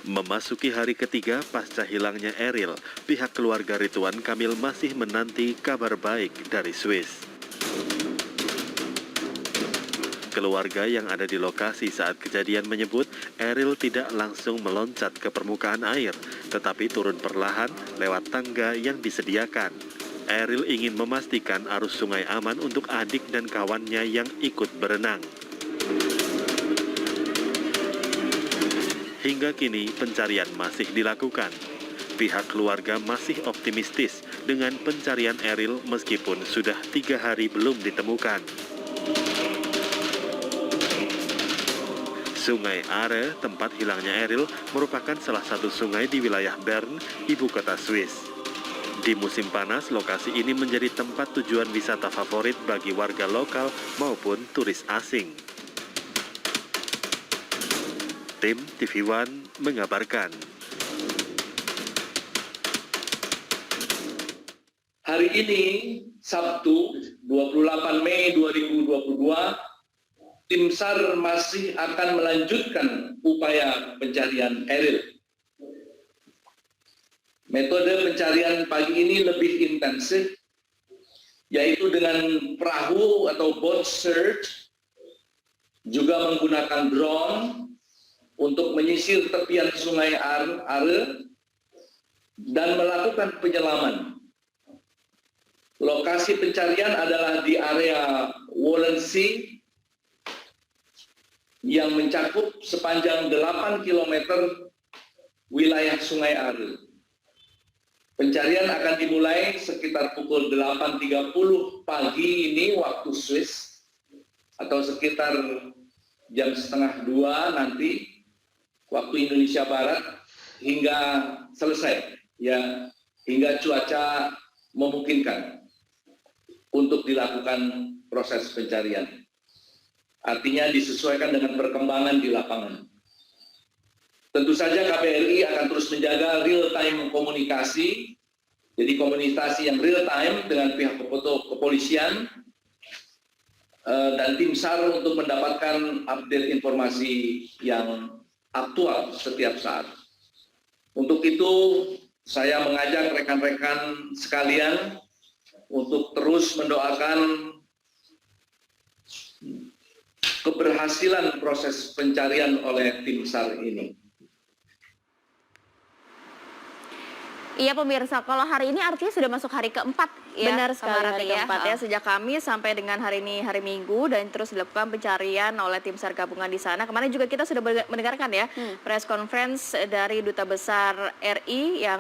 Memasuki hari ketiga pasca hilangnya Eril, pihak keluarga Ridwan Kamil masih menanti kabar baik dari Swiss. Keluarga yang ada di lokasi saat kejadian menyebut Eril tidak langsung meloncat ke permukaan air, tetapi turun perlahan lewat tangga yang disediakan. Eril ingin memastikan arus sungai aman untuk adik dan kawannya yang ikut berenang. Hingga kini pencarian masih dilakukan. Pihak keluarga masih optimistis dengan pencarian Eril meskipun sudah 3 hari belum ditemukan. Sungai Are, tempat hilangnya Eril, merupakan salah satu sungai di wilayah Bern, ibu kota Swiss. Di musim panas, lokasi ini menjadi tempat tujuan wisata favorit bagi warga lokal maupun turis asing. Tim TV One mengabarkan. Hari ini, Sabtu 28 Mei 2022, Tim SAR masih akan melanjutkan upaya pencarian Eril. Metode pencarian pagi ini lebih intensif, yaitu dengan perahu atau boat search, juga menggunakan drone untuk menyisir tepian sungai Are dan melakukan penyelaman. Lokasi pencarian adalah di area Wollensee yang mencakup sepanjang 8 km wilayah sungai Are. Pencarian akan dimulai sekitar pukul 8.30 pagi ini waktu Swiss atau sekitar jam setengah 2 nanti waktu Indonesia Barat hingga selesai, ya, hingga cuaca memungkinkan untuk dilakukan proses pencarian. Artinya disesuaikan dengan perkembangan di lapangan. Tentu saja KBRI akan terus menjaga real-time komunikasi, jadi komunikasi yang real-time dengan pihak kepolisian dan tim SAR untuk mendapatkan update informasi yang aktual setiap saat. Untuk itu, saya mengajak rekan-rekan sekalian untuk terus mendoakan keberhasilan proses pencarian oleh tim SAR ini. Iya pemirsa, kalau hari ini artinya sudah masuk hari keempat ya. Benar sekali, hari keempat ya. Sejak Kamis sampai dengan hari ini hari Minggu dan terus dilakukan pencarian oleh tim SAR gabungan di sana. Kemarin juga kita sudah mendengarkan ya press conference dari Duta Besar RI yang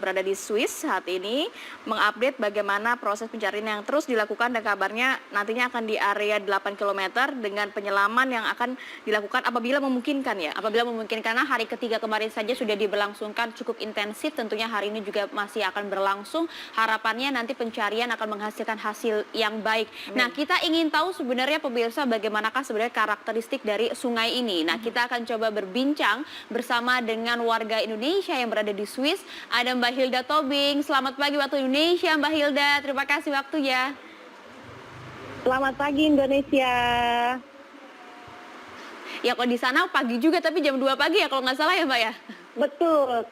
berada di Swiss saat ini mengupdate bagaimana proses pencarian yang terus dilakukan dan kabarnya nantinya akan di area 8 km dengan penyelaman yang akan dilakukan apabila memungkinkan ya. Apabila memungkinkan, karena hari ketiga kemarin saja sudah diberlangsungkan cukup intensif, tentunya hari ini juga masih akan berlangsung. Harapannya nanti pencarian akan menghasilkan hasil yang baik. Nah, kita ingin tahu sebenarnya pemirsa bagaimanakah sebenarnya karakteristik dari sungai ini. Nah, kita akan coba berbincang bersama dengan warga Indonesia yang berada di Swiss. Ada Mbak Hilda Tobing. Selamat pagi waktu Indonesia, Mbak Hilda. Terima kasih waktunya. Selamat pagi Indonesia. Ya, kalau di sana pagi juga, tapi jam 2 pagi ya kalau nggak salah ya, Mbak ya? Betul,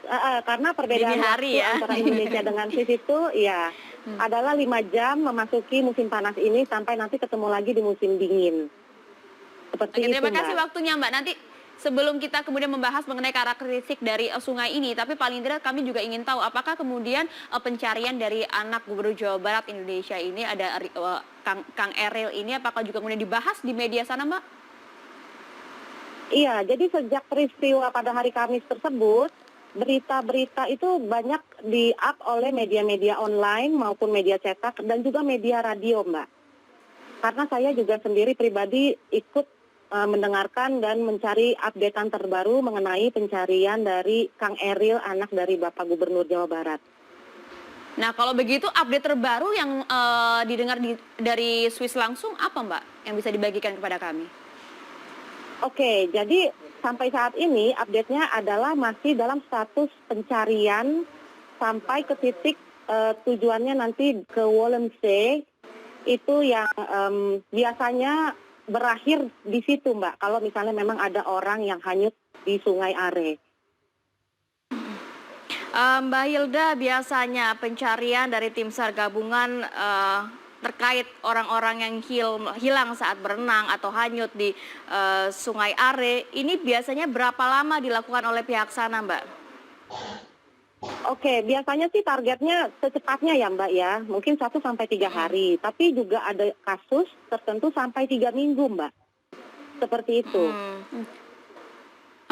karena perbedaan hari waktu ya antara Indonesia dengan Swiss itu ya adalah 5 jam memasuki musim panas ini sampai nanti ketemu lagi di musim dingin. Seperti Oke, terima itu, kasih Mbak. waktunya Mbak. Nanti sebelum kita kemudian membahas mengenai karakteristik dari sungai ini, tapi paling tidak kami juga ingin tahu apakah kemudian pencarian dari anak Gubernur Jawa Barat Indonesia ini ada Kang Eril ini, apakah juga kemudian dibahas di media sana, Mbak? Iya, jadi sejak peristiwa pada hari Kamis tersebut, berita-berita itu banyak di-up oleh media-media online maupun media cetak dan juga media radio, Mbak. Karena saya juga sendiri pribadi ikut mendengarkan dan mencari updatean terbaru mengenai pencarian dari Kang Eril, anak dari Bapak Gubernur Jawa Barat. Nah, kalau begitu update terbaru yang didengar dari Swiss langsung apa, Mbak, yang bisa dibagikan kepada kami? Oke, jadi sampai saat ini update-nya adalah masih dalam status pencarian sampai ke titik tujuannya nanti ke Wollensee, itu yang biasanya berakhir di situ, Mbak, kalau misalnya memang ada orang yang hanyut di Sungai Are. Mbak Hilda, biasanya pencarian dari tim SAR gabungan terkait orang-orang yang hilang saat berenang atau hanyut di Sungai Are, ini biasanya berapa lama dilakukan oleh pihak sana, Mbak? Oke, biasanya sih targetnya secepatnya ya Mbak ya, mungkin 1 sampai 3 hari. Tapi juga ada kasus tertentu sampai 3 minggu Mbak, seperti itu.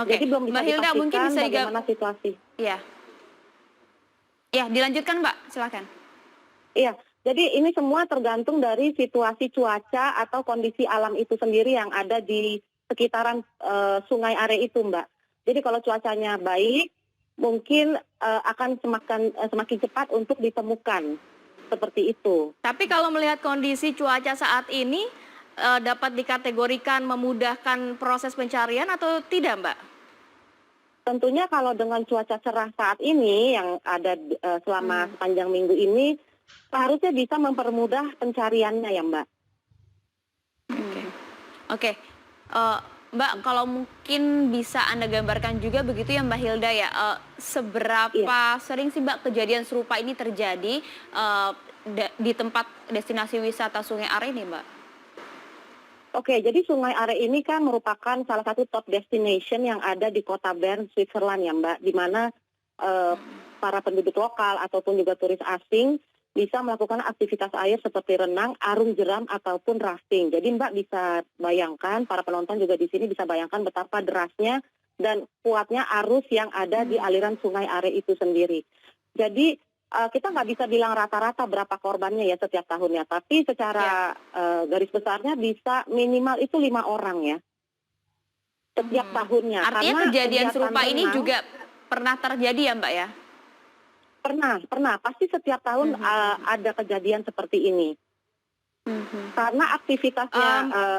Oke, Jadi belum bisa Mbak Hilda mungkin dipastikan bisa bagaimana situasi. Iya. Ya, dilanjutkan Mbak, silakan. Iya, jadi ini semua tergantung dari situasi cuaca atau kondisi alam itu sendiri yang ada di sekitaran Sungai Are itu Mbak. Jadi kalau cuacanya baik, mungkin akan semakin cepat untuk ditemukan, seperti itu. Tapi kalau melihat kondisi cuaca saat ini, dapat dikategorikan memudahkan proses pencarian atau tidak, Mbak? Tentunya kalau dengan cuaca cerah saat ini yang ada selama sepanjang minggu ini, seharusnya bisa mempermudah pencariannya ya Mbak. Oke. Mbak, kalau mungkin bisa Anda gambarkan juga begitu ya Mbak Hilda ya, seberapa sering sih Mbak kejadian serupa ini terjadi di tempat destinasi wisata Sungai Are ini Mbak? Oke, jadi Sungai Are ini kan merupakan salah satu top destination yang ada di kota Bern, Switzerland ya Mbak, di mana para penduduk lokal ataupun juga turis asing bisa melakukan aktivitas air seperti renang, arung jeram, ataupun rafting. Jadi Mbak bisa bayangkan, para penonton juga di sini bisa bayangkan betapa derasnya dan kuatnya arus yang ada di aliran Sungai Are itu sendiri. Jadi kita nggak bisa bilang rata-rata berapa korbannya ya setiap tahunnya, tapi secara garis besarnya bisa minimal itu 5 orang ya setiap tahunnya. Artinya karena kejadian serupa ini renang, juga pernah terjadi ya Mbak ya? Pernah. Pasti setiap tahun ada kejadian seperti ini. Karena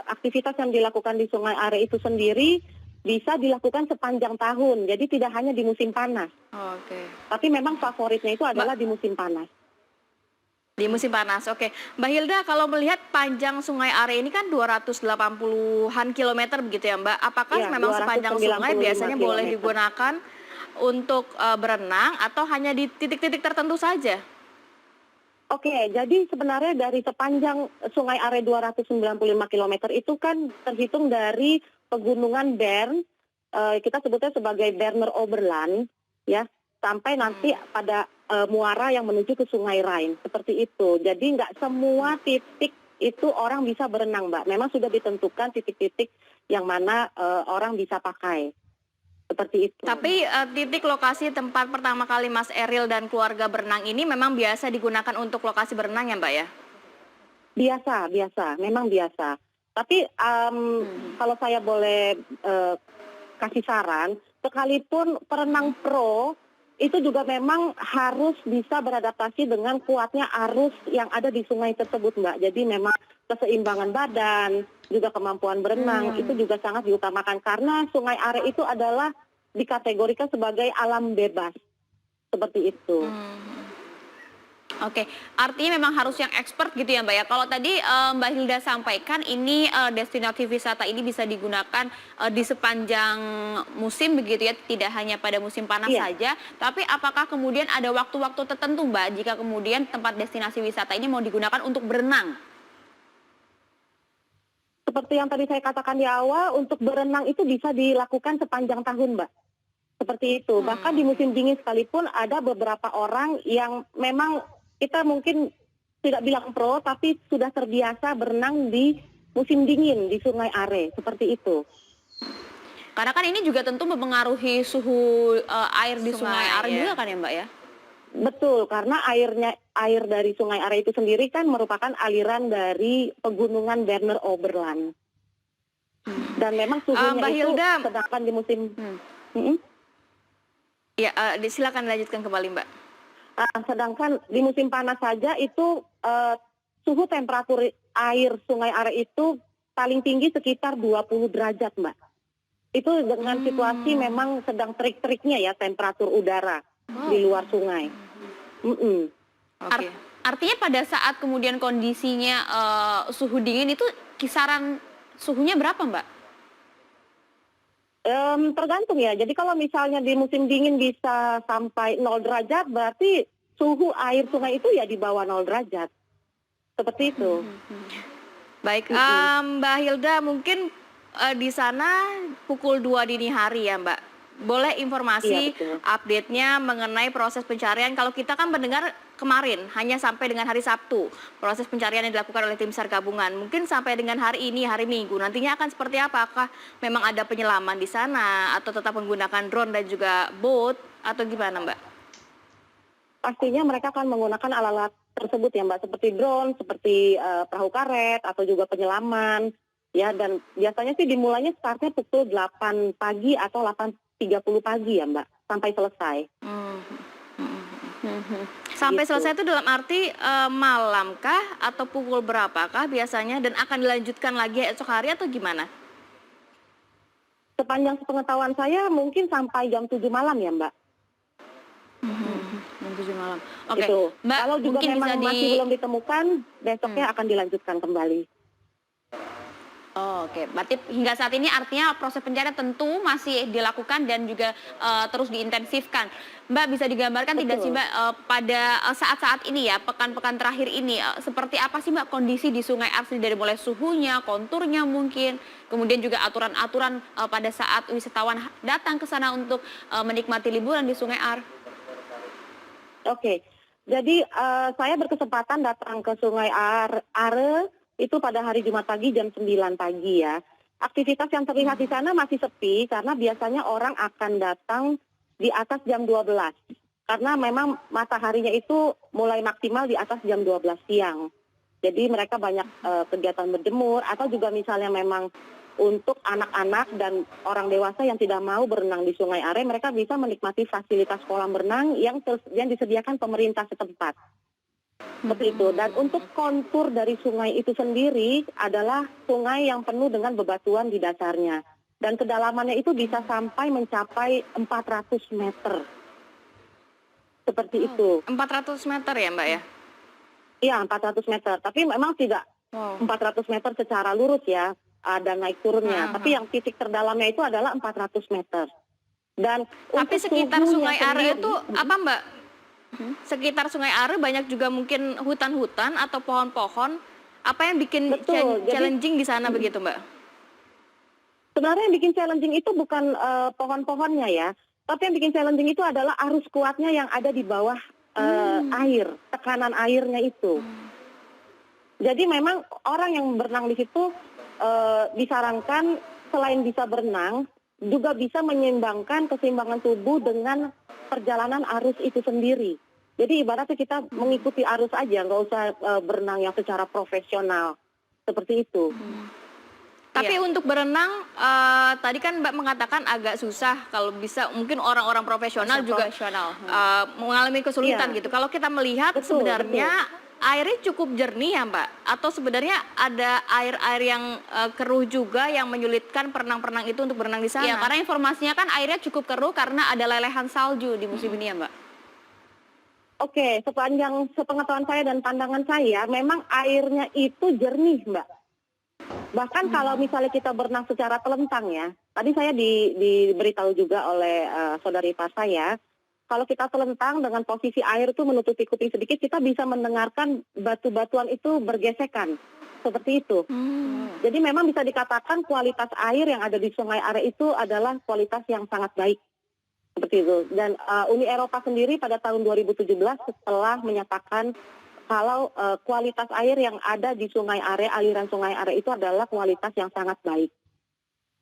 aktivitas yang dilakukan di Sungai Are itu sendiri bisa dilakukan sepanjang tahun. Jadi tidak hanya di musim panas. Oke. Tapi memang favoritnya itu adalah di musim panas. Di musim panas, oke. Mbak Hilda, kalau melihat panjang Sungai Are ini kan 280-an kilometer begitu ya Mbak. Apakah Ya, memang sepanjang sungai 295 biasanya boleh kilometer. digunakan untuk berenang atau hanya di titik-titik tertentu saja? Oke, jadi sebenarnya dari sepanjang Sungai Are 295 km itu kan terhitung dari pegunungan Bern, kita sebutnya sebagai Berner Oberland, ya, sampai nanti pada muara yang menuju ke Sungai Rhine, seperti itu. Jadi nggak semua titik itu orang bisa berenang, Mbak. Memang sudah ditentukan titik-titik yang mana orang bisa pakai. Seperti itu. Tapi titik lokasi tempat pertama kali Mas Eril dan keluarga berenang ini memang biasa digunakan untuk lokasi berenang ya Mbak ya? Biasa, memang biasa. Tapi kalau saya boleh kasih saran, sekalipun perenang pro itu juga memang harus bisa beradaptasi dengan kuatnya arus yang ada di sungai tersebut, Mbak. Jadi memang keseimbangan badan, juga kemampuan berenang itu juga sangat diutamakan karena Sungai Are itu adalah dikategorikan sebagai alam bebas. Seperti itu. Oke, artinya memang harus yang expert gitu ya Mbak ya. Kalau tadi Mbak Hilda sampaikan ini destinasi wisata ini bisa digunakan di sepanjang musim begitu ya, tidak hanya pada musim panas saja. Tapi apakah kemudian ada waktu-waktu tertentu Mbak jika kemudian tempat destinasi wisata ini mau digunakan untuk berenang? Seperti yang tadi saya katakan di awal, untuk berenang itu bisa dilakukan sepanjang tahun, Mbak. Seperti itu. Bahkan di musim dingin sekalipun ada beberapa orang yang memang kita mungkin tidak bilang pro, tapi sudah terbiasa berenang di musim dingin di Sungai Are. Seperti itu. Karena kan ini juga tentu mempengaruhi suhu air di Sungai Are juga kan ya Mbak ya? Betul, karena air dari Sungai Are itu sendiri kan merupakan aliran dari pegunungan Berner Oberland. Dan memang suhunya Mbak itu Hilda, sedangkan di musim ya, silakan lanjutkan kembali Mbak. Sedangkan di musim panas saja itu suhu temperatur air Sungai Are itu paling tinggi sekitar 20 derajat, Mbak. Itu dengan situasi memang sedang terik-teriknya ya temperatur udara di luar sungai. Okay. Artinya pada saat kemudian kondisinya suhu dingin itu kisaran suhunya berapa Mbak? Tergantung ya. Jadi kalau misalnya di musim dingin bisa sampai 0 derajat, berarti suhu air sungai itu ya di bawah 0 derajat. Seperti itu. Baik, Mbak Hilda, mungkin di sana pukul 2 dini hari ya Mbak. Boleh informasi Iya, betul. update-nya mengenai proses pencarian. Kalau kita kan mendengar kemarin hanya sampai dengan hari Sabtu proses pencarian yang dilakukan oleh tim SAR gabungan. Mungkin sampai dengan hari ini, hari Minggu, nantinya akan seperti apa? Apakah memang ada penyelaman di sana atau tetap menggunakan drone dan juga boat atau gimana Mbak? Pastinya mereka akan menggunakan alat-alat tersebut ya Mbak, seperti drone, seperti perahu karet atau juga penyelaman. Ya, dan biasanya sih dimulainya startnya pukul 8 pagi atau 8.30 pagi ya Mbak, sampai selesai. Sampai Gitu. selesai itu dalam arti malam kah atau pukul berapakah biasanya dan akan dilanjutkan lagi esok hari atau gimana? Sepanjang sepengetahuan saya mungkin sampai jam 7 malam ya Mbak. Jam 7 malam. Oke, Itu. Mbak, Kalau juga mungkin memang bisa masih belum ditemukan, besoknya akan dilanjutkan kembali. Oh, oke, berarti hingga saat ini artinya proses pencarian tentu masih dilakukan dan juga terus diintensifkan. Mbak bisa digambarkan tidak sih Betul. Mbak pada saat-saat ini ya, pekan-pekan terakhir ini seperti apa sih Mbak kondisi di Sungai Arsy dari mulai suhunya, konturnya mungkin, kemudian juga aturan-aturan pada saat wisatawan datang ke sana untuk menikmati liburan di Sungai Ar. Oke. Jadi saya berkesempatan datang ke Sungai Are itu pada hari Jumat pagi jam 9 pagi ya. Aktivitas yang terlihat di sana masih sepi karena biasanya orang akan datang di atas jam 12. Karena memang mataharinya itu mulai maksimal di atas jam 12 siang. Jadi mereka banyak kegiatan berjemur atau juga misalnya memang untuk anak-anak dan orang dewasa yang tidak mau berenang di Sungai Are, mereka bisa menikmati fasilitas kolam renang yang disediakan pemerintah setempat. Seperti itu. Dan untuk kontur dari sungai itu sendiri adalah sungai yang penuh dengan bebatuan di dasarnya. Dan kedalamannya itu bisa sampai mencapai 400 meter. Seperti itu. 400 meter ya Mbak ya? Iya, 400 meter. Tapi memang tidak 400 meter secara lurus ya. Ada naik turunnya. Tapi yang titik terdalamnya itu adalah 400 meter. Dan Tapi untuk sekitar suhunya Sungai Are sendiri- itu apa Mbak? Sekitar Sungai Are banyak juga mungkin hutan-hutan atau pohon-pohon. Apa yang bikin Betul, jadi- challenging di sana begitu Mbak? Sebenarnya yang bikin challenging itu bukan pohon-pohonnya ya, tapi yang bikin challenging itu adalah arus kuatnya yang ada di bawah air, tekanan airnya itu. Jadi memang orang yang berenang di situ disarankan selain bisa berenang, juga bisa menyeimbangkan keseimbangan tubuh dengan perjalanan arus itu sendiri. Jadi ibaratnya kita mengikuti arus aja, nggak usah berenang yang secara profesional. Seperti itu. Tapi untuk berenang, tadi kan Mbak mengatakan agak susah kalau bisa mungkin orang-orang profesional juga mengalami kesulitan Iya. gitu. Kalau kita melihat Betul, sebenarnya airnya cukup jernih ya Mbak? Atau sebenarnya ada air-air yang keruh juga yang menyulitkan perenang-perenang itu untuk berenang di sana? Iya, karena informasinya kan airnya cukup keruh karena ada lelehan salju di musim ini ya Mbak. Oke, sepanjang sepengetahuan saya dan pandangan saya, memang airnya itu jernih, Mbak. Bahkan kalau misalnya kita berenang secara telentang ya, tadi saya diberitahu juga oleh saudari ipar saya, kalau kita telentang dengan posisi air itu menutupi kuping sedikit, kita bisa mendengarkan batu-batuan itu bergesekan, seperti itu. Jadi memang bisa dikatakan kualitas air yang ada di Sungai Are itu adalah kualitas yang sangat baik. Seperti itu. Dan Uni Eropa sendiri pada tahun 2017 setelah menyatakan kalau kualitas air yang ada di Sungai Are, aliran Sungai Are itu adalah kualitas yang sangat baik.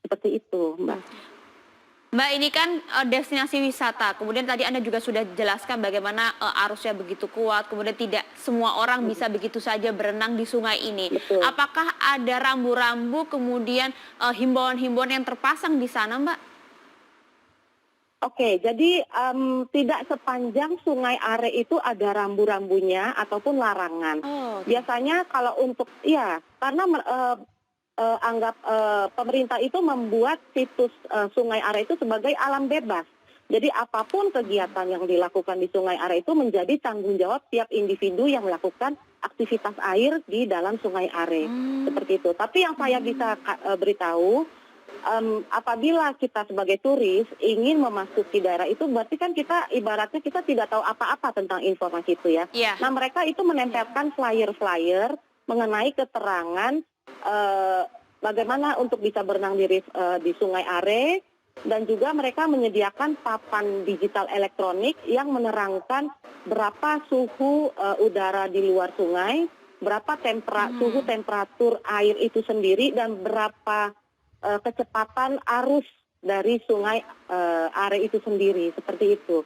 Seperti itu, Mbak. Mbak, ini kan destinasi wisata. Kemudian tadi Anda juga sudah jelaskan bagaimana arusnya begitu kuat. Kemudian tidak semua orang bisa begitu saja berenang di sungai ini. Betul. Apakah ada rambu-rambu kemudian himbauan-himbauan yang terpasang di sana, Mbak? Oke, jadi tidak sepanjang Sungai Are itu ada rambu-rambunya ataupun larangan. Biasanya kalau untuk, ya, karena anggap pemerintah itu membuat situs Sungai Are itu sebagai alam bebas. Jadi apapun kegiatan yang dilakukan di Sungai Are itu menjadi tanggung jawab tiap individu yang melakukan aktivitas air di dalam Sungai Are. Seperti itu. Tapi yang saya bisa beritahu, apabila kita sebagai turis ingin memasuki daerah itu, berarti kan kita ibaratnya kita tidak tahu apa-apa tentang informasi itu ya. Iya. Nah, mereka itu menempelkan flyer-flyer mengenai keterangan bagaimana untuk bisa berenang di Sungai Are, dan juga mereka menyediakan papan digital elektronik yang menerangkan berapa suhu udara di luar sungai, berapa suhu temperatur air itu sendiri, dan berapa kecepatan arus dari Sungai Are itu sendiri, seperti itu.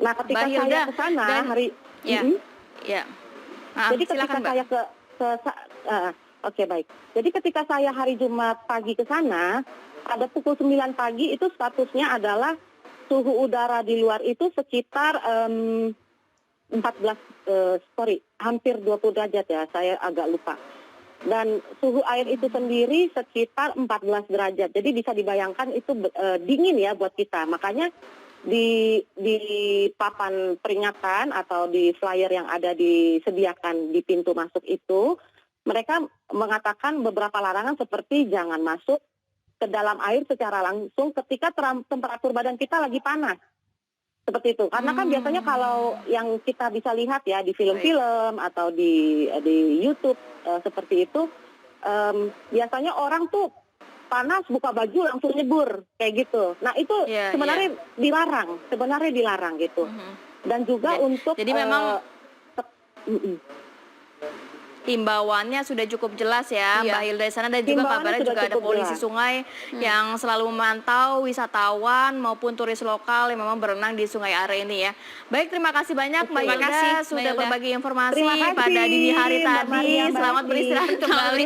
Nah, ketika Mbak Hilda, saya ke sana dan- hari Ya. Mhm. Ya. Maaf, Jadi ketika silakan, Mbak. saya oke, baik. Jadi ketika saya hari Jumat pagi ke sana, pada pukul 9 pagi itu statusnya adalah suhu udara di luar itu sekitar hampir 20 derajat ya, saya agak lupa. Dan suhu air itu sendiri sekitar 14 derajat. Jadi bisa dibayangkan itu dingin ya buat kita. Makanya di papan peringatan atau di flyer yang ada disediakan di pintu masuk itu, mereka mengatakan beberapa larangan seperti jangan masuk ke dalam air secara langsung ketika temperatur badan kita lagi panas. Seperti itu. Karena kan biasanya kalau yang kita bisa lihat ya di film-film atau di YouTube seperti itu, biasanya orang tuh panas buka baju langsung nyebur kayak gitu. Nah itu sebenarnya dilarang gitu. Dan juga untuk Jadi memang himbauannya sudah cukup jelas ya, Iya. Mbak Hilda di sana, dan juga Himbauannya kabarnya sudah juga ada cukup polisi jelas. sungai yang selalu memantau wisatawan maupun turis lokal yang memang berenang di Sungai Are ini ya. Baik, terima kasih banyak Mbak Terima Hilda kasih, Mbak sudah Hilda. berbagi informasi Terima kasih, pada dini hari Mbak tadi. Maria, Mbak Selamat Asri. beristirahat kembali.